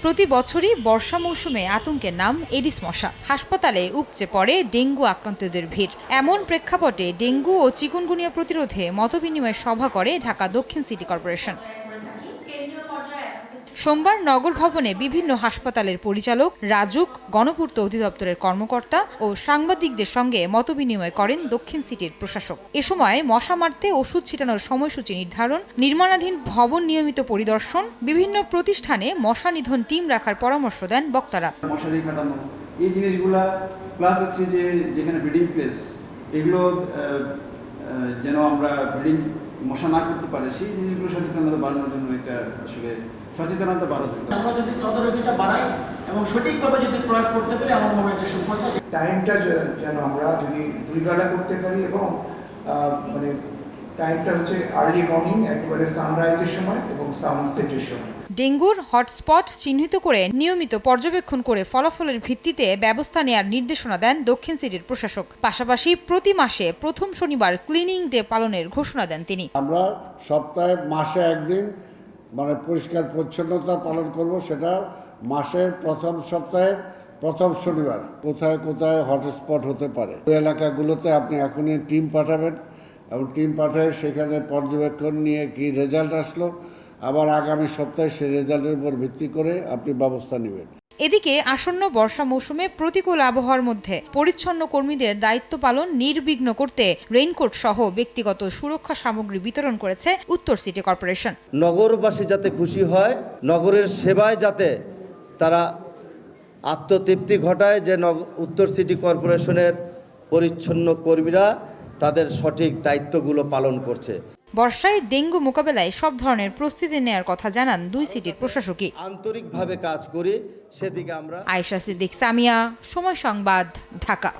প্রতি বছরই বর্ষা মৌসুমে আতঙ্কের নাম এডিস মশা। হাসপাতালে উপচে পড়ে ডেঙ্গু আক্রান্তদের ভিড়। এমন প্রেক্ষাপটে ডেঙ্গু ও চিকুনগুনিয়া প্রতিরোধে মতবিনিময় সভা করে ঢাকা দক্ষিণ সিটি কর্পোরেশন। সোমবার নগর ভবনে বিভিন্ন হাসপাতালের পরিচালক, রাজুক, গণপূর্ত অধিদপ্তরের কর্মকর্তা ও সাংবাদিকদের সঙ্গে মতবিনিময় করেন দক্ষিণ সিটির প্রশাসক। এ সময় মশা মারতে ওষুধ ছিটানোর সময়সূচি নির্ধারণ, নির্মাণাধীন ভবন নিয়মিত পরিদর্শন, বিভিন্ন প্রতিষ্ঠানে মশা নিধন টিম রাখার পরামর্শ দেন বক্তারা। মশারি কাটানো এই জিনিসগুলা প্লাস হচ্ছে যে যেখানে ব্রিডিং প্লেস এগুলো যেন আমরা ব্রিডিং মশা না করতে পারে সেই জিনিসগুলো সচেতনতা বাড়ানোর জন্য এটা আসলে সচেতনতা বাড়াতে হবে। আমরা যদি তদারকিটা বাড়াই এবং সঠিকভাবে যদি প্রয়োগ করতে পারি আমার মনে হয় যে সুফল থাকে। টাইমটা যেন আমরা যদি 2 বেলা করতে পারি এবং মানে টাইমটা হচ্ছে আর্লি মর্নিং একেবারে সানরাইজের সময় এবং সানসেটের সময়। ডেঙ্গুর হটস্পট চিহ্নিত করে নিয়মিত পর্যবেক্ষণ করে ফলাফলের ভিত্তিতে ব্যবস্থা নেয়ার নির্দেশনা দেন দক্ষিণ সিটির প্রশাসক। পাশাপাশি প্রতি মাসে প্রথম শনিবার ক্লিনিং ডে পালনের ঘোষণা দেন তিনি। আমরা সপ্তাহে মাসে একদিন মানে পরিষ্কার পরিচ্ছন্নতা পালন করব, সেটা মাসের প্রথম সপ্তাহের প্রথম শনিবার। কোথায় কোথায় হটস্পট হতে পারে ওই এলাকাগুলোতে আপনি এখনই টিম পাঠাবেন এবং টিম পাঠায় সেখানে পর্যবেক্ষণ নিয়ে কি রেজাল্ট আসলো, আবার আগামী সপ্তাহে সেই রেজাল্টের উপর ভিত্তি করে আপনি ব্যবস্থা নেবেন। এদিকে আসন্ন বর্ষা মৌসুমে প্রতিকূল আবহাওয়ার মধ্যে পরিচ্ছন্ন কর্মীদের দায়িত্ব পালন নির্বিঘ্ন করতে রেইনকোট সহ ব্যক্তিগত সুরক্ষা সামগ্রী বিতরণ করেছে উত্তর সিটি কর্পোরেশন। নগরবাসী যাতে খুশি হয়, নগরের সেবায় যাতে তারা আত্মতৃপ্তি ঘটায় যে উত্তর সিটি কর্পোরেশনের পরিচ্ছন্ন কর্মীরা তাদের সঠিক দায়িত্বগুলো পালন করছে। বর্ষায় ডেঙ্গু মোকাবেলায় সব ধরনের প্রস্তুতি নেয়ার কথা জানান দুই সিটির প্রশাসকই। আন্তরিকভাবে কাজ করি সেদিকে আমরা। আয়েশা সিদ্দিক, সামিয়া, সময় সংবাদ, ঢাকা।